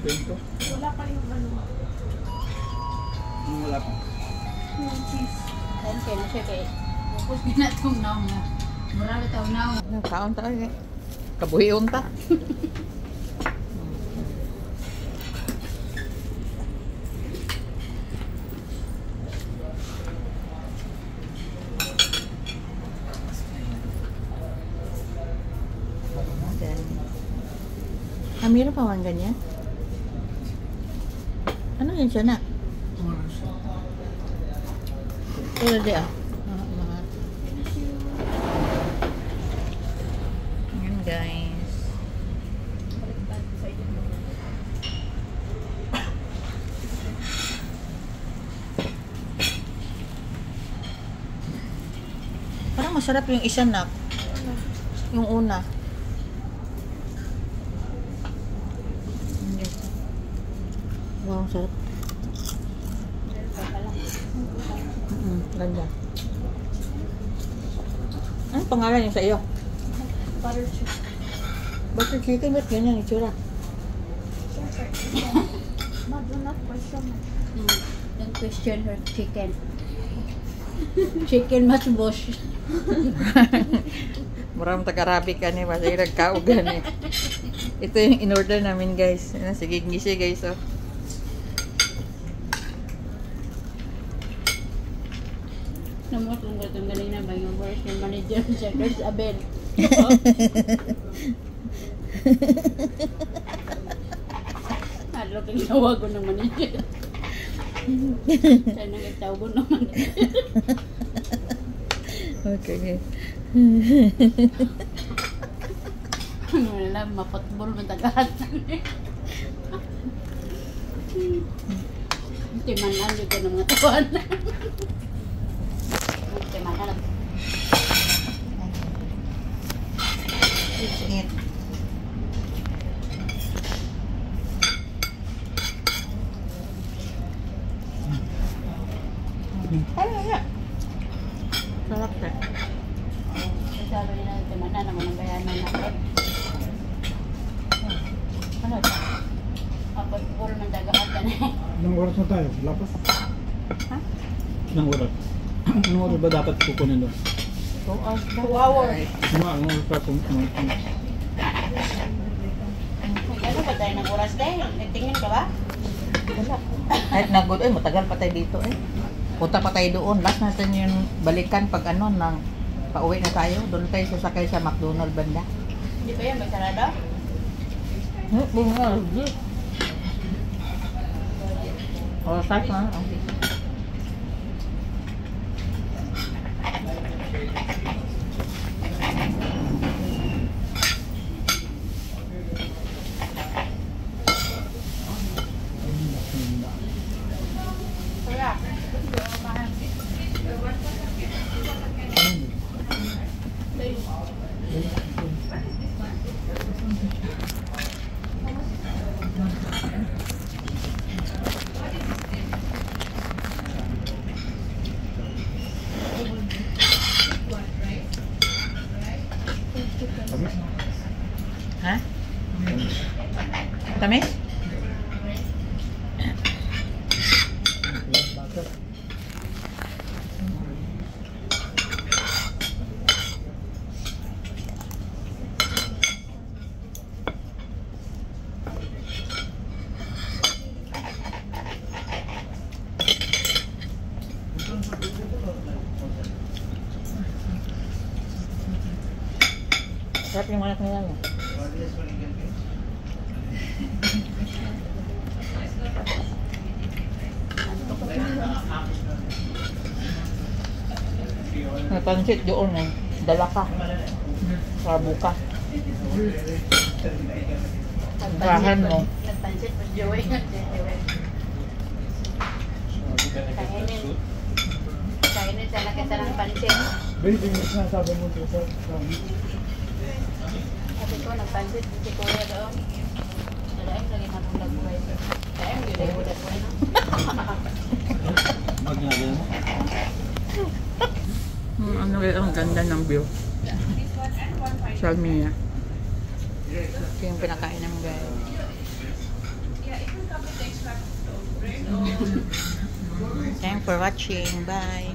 Pinto. Wala pa yung ano. Wala pa. Yung cheese. Ayan kayo na siya kay bukos na itong naong na. Marami taong naong. Kaon ta eh. Kabuhion ta. Meron pa man ganyan? Ano yun siya na? Ito di ah. Mga. Ayan guys. Parang masarap yung isa na. Yung una. Wow, sarap. Ganda. Ano pangalan yung sa iyo? Butter chicken. Butter chicken, ba't ganyan yung itsura? Ma, do not question me. Don't question her chicken. Chicken mas boss. Muram taga-Arabic ka ni, basta yung nagkaugan eh. Ito yung in-order namin guys. Sige, ngisi guys oh. Namot lang ko itong ganina ba yung voice ng manager siya, Chris Abel. Hadlo kang tawag ko ng manager. Siya nang itawag ko ng manager. Okay. Ano na lang, mapatbol, matagahan. Timanan ko ng mga tawan. Timanan. Singit. Ano nga? Sarap na. Sabi nila, timanan naman ang bayanan natin. Ano? Mapatbol, matagahan ka na. Ilang oras na tayo? Lapas? Ha? Ilang oras? Anong oras ba dapat kukunin doon? 2 hours. 2 hours. Anong oras pa kung Ano ba tayo ng oras dahil? Nagtingin ka ba? Wala. Kahit nagod, matagal pa tayo dito eh. Punta pa tayo doon. Last natin yung balikan pag ano, nang pauwi na tayo. Doon tayo sasakay sa McDonald's banda. Hindi ba yan? May sarado? Bunga. Oh, sarap na. Okay. Kaya. Ha? Tamis? Sarap yung anak nila mo. May pansit doon eh. Dala ka. Rabo ka. Rahan mo. Nagpansit pa Joey. Kainin sana kita ng pansit. Baby, sinasabi mo ito sir. Sabi ko, nagpansit si Kuya doon. Nalaim lagi na pong nagbuhay. Kaya hindi na yung buhay na. Magnagay mo? Ano kaya ang ganda ng view. Salmiya. Ito yung pinakain ng guys. Thanks for watching. Bye.